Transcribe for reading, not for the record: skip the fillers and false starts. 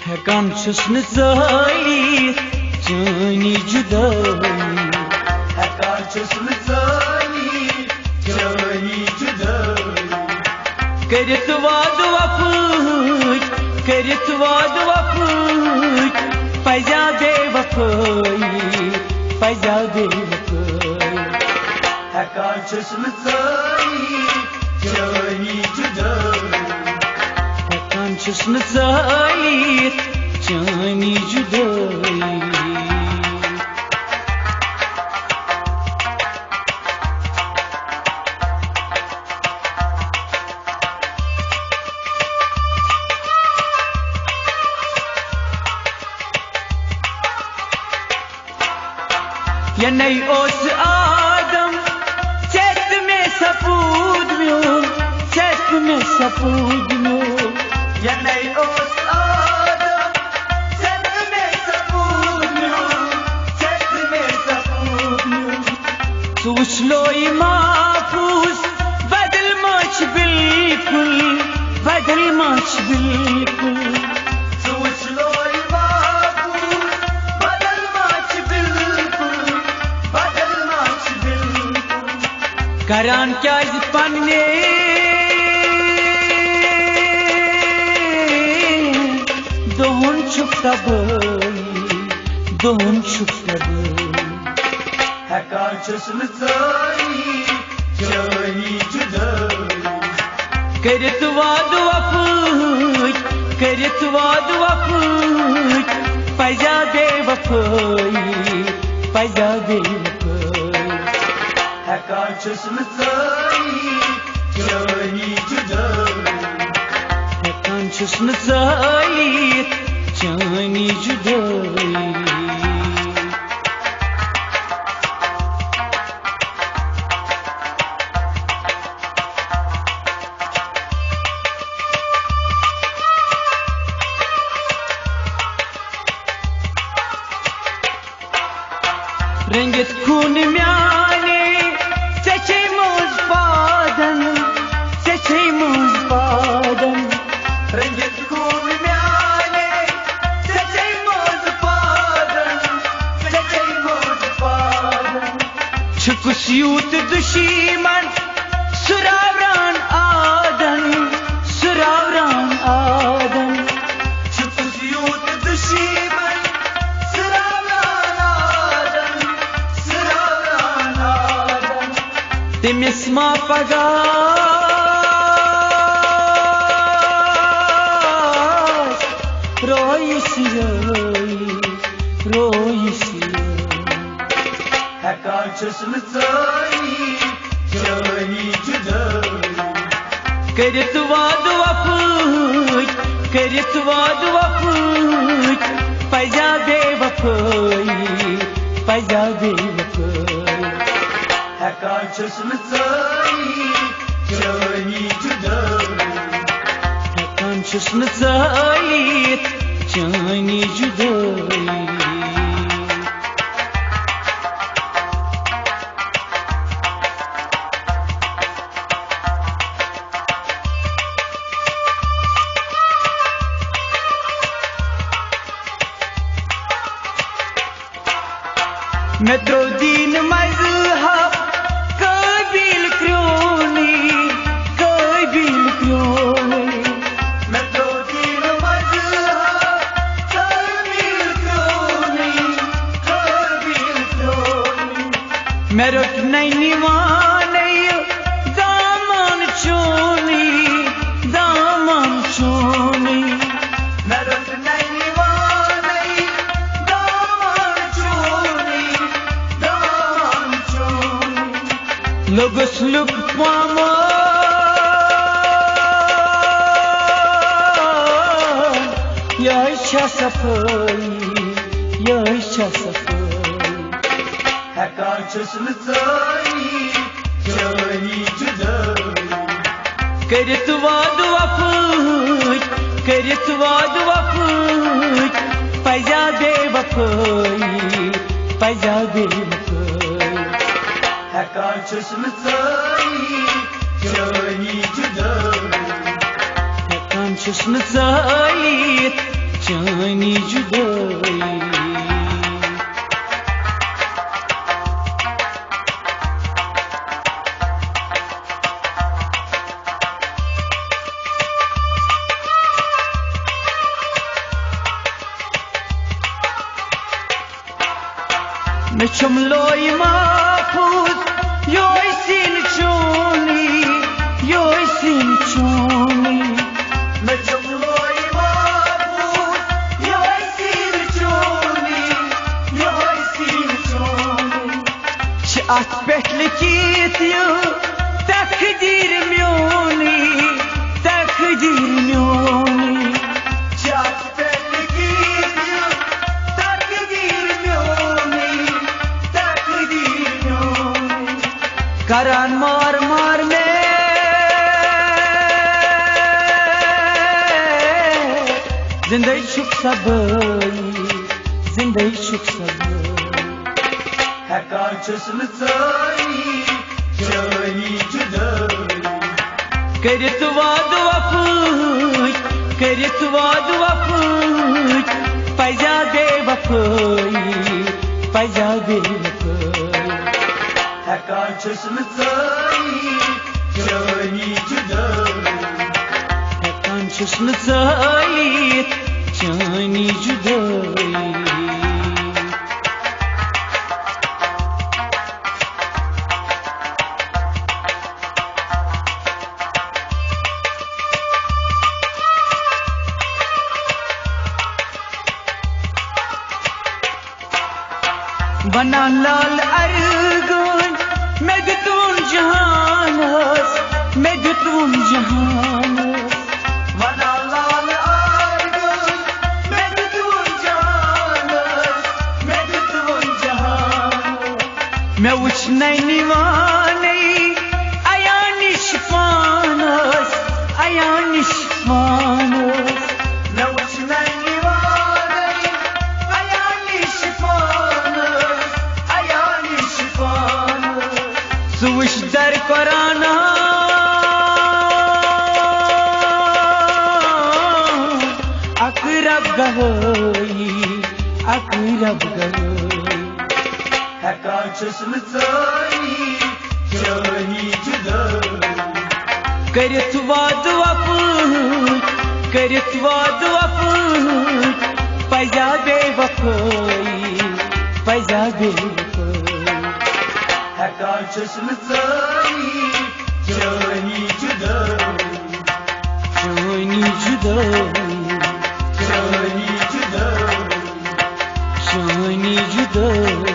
हेकान छुस न ज़ालित जानी जुदाई हेकान छुस न ज़ालित जानी जुदाई करित वाद वफाई पजा दे वफाई हेकान छुस न ज़ालित जानी जुदाई हेकान छुस न ज़ालित जानी जुदाई ये नहीं ओस आदम चेत में सपूद में ये नहीं ओस आदम चेत में सपूद में सुसलोई माफूस बदल माच बिल्कुल करान क्या पन्ने दोहन छुप तबई हेकान छुस न ज़ालित जानी जुदाई करित वाद वफाई पजा दे वफाई हेकान छुस न ज़ालित जानी जुदाई हेकान छुस न ज़ालित जानी जुदाई रंगत खून म्याने चचे मोज पादन रंगत खून म्याने चचे मोज पादन छुकुस यूत दुश्मन सुरावरान आदन छुकुस यूत दुश्मन सुरावरान आदन तिमिस मा पगास रोइस हेकान छुस न ज़ालित जानी जुदाई करित वाद वफाई पजा दे वफाई हेकान छुस न ज़ालित जानी जुदाई हेकान छुस न ज़ालित जानी जुदाई मैं तो दीन मज़हब काबिल क्यों नहीं मैं तो दीन मज़हब काबिल क्यों नहीं मैं रुक नहीं माने दामन चोनी मैं रुक नहीं माने दामन चोनी लोगस लुक पामा या इच्छा सफाई हेकान छुस न ज़ालित जानी जुदाई करित वाद वफाई पजा दे वफाई हेकान छुस न ज़ालित जानी जुदाई हेकान छुस न ज़ालित जानी Meçhum loy mahfuz yoy sin chuni Meçhum loy mahfuz yoy sin chuni Şat beklikit yu takdir myoni Çat beklikit yu takdir myoni Karan mar me Zindagi shuk sabay Hekar çözümü sayı Cani cüdayı Karit vaad wafut Payja de wafai Hekar çözümü sayı Cani cüdayı Hekan çeşme zayit Cani judayi Bana lal argun Medutun jahanas Bana lal argun Medutun jahanas Me uçnay nivanay Ayani şifanas Ne uçnay nivanay Ayani şifanas Suvish dar korana Akrab gahoyi Hekar çözümü sayı Cani cüdayı Karit vaad wafut Payja de wafai Hekar çözümü sayı Cani cüdayı Cani judayi